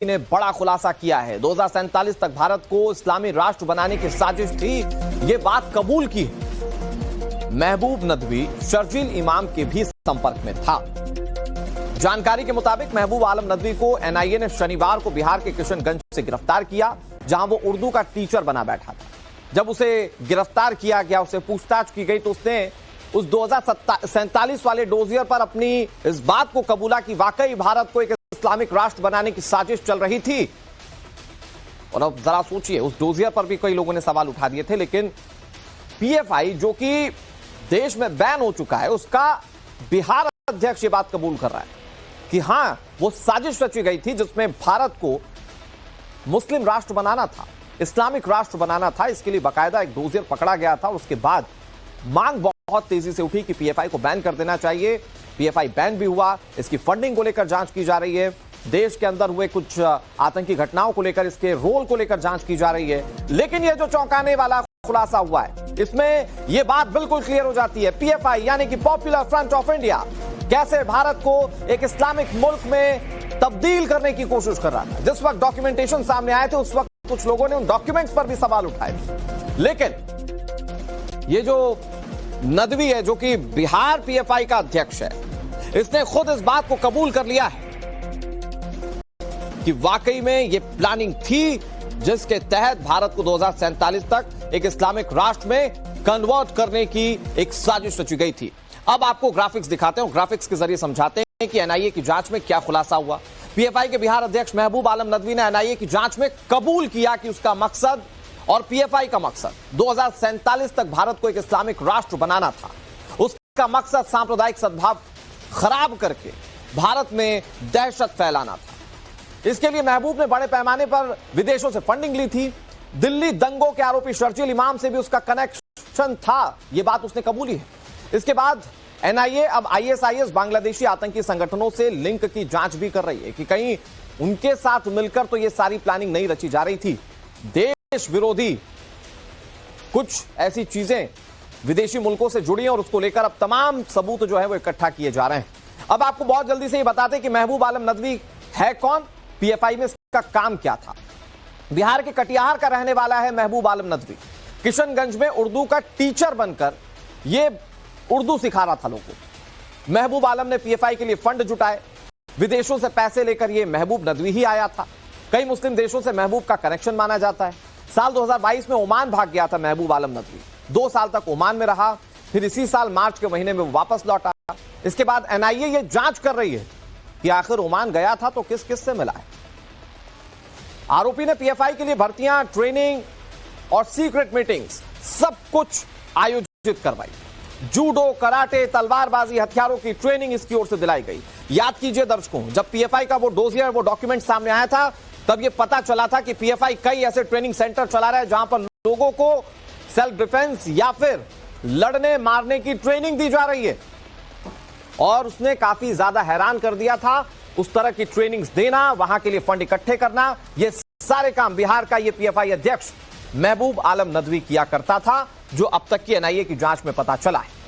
ने बड़ा खुलासा किया है। 2047 तक भारत को इस्लामी राष्ट्र बनाने की साजिश थी, ये बात कबूल की है। महबूब नदवी शर्जील इमाम के भी संपर्क में था। जानकारी के मुताबिक महबूब आलम नदवी को एनआईए ने शनिवार को बिहार के किशनगंज से गिरफ्तार किया, जहां वो उर्दू का टीचर बना बैठा था। जब उसे गिरफ्तार किया गया, उससे पूछताछ की गई तो उसने उस 2047 वाले डोजियर पर अपनी इस बात को कबूला कि वाकई भारत को एक इस्लामिक राष्ट्र बनाने की साजिश चल रही थी। और अब जरा सोचिए, उस डोजियर पर भी कई लोगों ने सवाल उठा दिए थे, लेकिन पीएफआई जो कि देश में बैन हो चुका है, उसका बिहार अध्यक्ष ये बात कबूल कर रहा है कि हां, वो साजिश रची गई थी जिसमें भारत को मुस्लिम राष्ट्र बनाना था, इस्लामिक राष्ट्र बनाना था। इसके लिए बाकायदा एक डोजियर पकड़ा गया था। उसके बाद मांग बहुत तेजी से उठी कि पीएफआई को बैन कर देना चाहिए। पीएफआई बैन भी हुआ। इसकी फंडिंग को लेकर जांच की जा रही है। देश के अंदर हुए कुछ आतंकी घटनाओं को लेकर, इसके रोल को लेकर जांच की जा रही है। लेकिन यह जो चौंकाने वाला खुलासा हुआ है, इसमें यह बात बिल्कुल क्लियर हो जाती है। पीएफआई यानी कि पॉपुलर फ्रंट ऑफ इंडिया कैसे भारत को एक इस्लामिक मुल्क में तब्दील करने की कोशिश कर रहा था। जिस वक्त डॉक्यूमेंटेशन सामने आए थे, उस वक्त कुछ लोगों ने उन डॉक्यूमेंट्स पर भी सवाल उठाए थे। लेकिन ये जो नदवी है, जो कि बिहार पीएफआई का अध्यक्ष है, इसने खुद इस बात को कबूल कर लिया है कि वाकई में यह प्लानिंग थी जिसके तहत भारत को 2047 तक एक इस्लामिक राष्ट्र में कन्वर्ट करने की एक साजिश रची गई थी। अब आपको ग्राफिक्स दिखाते हैं, ग्राफिक्स के जरिए समझाते हैं कि एनआईए की जांच में क्या खुलासा हुआ। पीएफआई के बिहार अध्यक्ष महबूब आलम नदवी ने एनआईए की जांच में कबूल किया कि उसका मकसद और पीएफआई का मकसद 2047 तक भारत को एक इस्लामिक राष्ट्र बनाना था। उसका मकसद सांप्रदायिक सद्भाव खराब करके भारत में दहशत फैलाना था। इसके लिए महबूब ने बड़े पैमाने पर विदेशों से फंडिंग ली थी। दिल्ली दंगों के आरोपी शर्जील इमाम से भी उसका कनेक्शन था, यह बात उसने कबूली है। इसके बाद एनआईए अब आईएसआईएस बांग्लादेशी आतंकी संगठनों से लिंक की जांच भी कर रही है कि कहीं उनके साथ मिलकर तो यह सारी प्लानिंग नहीं रची जा रही थी। देश विरोधी कुछ ऐसी चीजें विदेशी मुल्कों से जुड़ी हैं और उसको लेकर अब तमाम सबूत जो है वो इकट्ठा किए जा रहे हैं। अब आपको बहुत जल्दी से ये बताते हैं कि महबूब आलम नदवी है कौन, पीएफआई में इसका काम क्या था। बिहार के कटिहार का रहने वाला है महबूब आलम नदवी। किशनगंज में उर्दू का टीचर बनकर ये उर्दू सिखा रहा था लोगों को। महबूब आलम ने पीएफआई के लिए फंड जुटाए। विदेशों से पैसे लेकर ये महबूब नदवी ही आया था। कई मुस्लिम देशों से महबूब का कनेक्शन माना जाता है। साल 2022 में ओमान भाग गया था महबूब आलम नदवी। 2 साल तक ओमान में रहा, फिर इसी साल मार्च के महीने में वो वापस लौटा। इसके बाद एनआईए ये जांच कर रही है कि आखिर ओमान गया था तो किस किस से मिला है। आरोपी ने पीएफआई के लिए भर्तियां, ट्रेनिंग और सीक्रेट मीटिंग्स सब कुछ आयोजित करवाई। जूडो, कराटे, तलवारबाजी, हथियारों की ट्रेनिंग इसकी ओर से दिलाई गई। याद कीजिए दर्शकों, जब पीएफआई का वो डोजियर, वो डॉक्यूमेंट सामने आया था, तब यह पता चला था कि पीएफआई कई ऐसे ट्रेनिंग सेंटर चला रहा है जहां पर लोगों को सेल्फ डिफेंस या फिर लड़ने मारने की ट्रेनिंग दी जा रही है। और उसने काफी ज्यादा हैरान कर दिया था। उस तरह की ट्रेनिंग्स देना, वहां के लिए फंड इकट्ठे करना, ये सारे काम बिहार का ये पीएफआई अध्यक्ष महबूब आलम नदवी किया करता था, जो अब तक की एनआईए की जांच में पता चला है।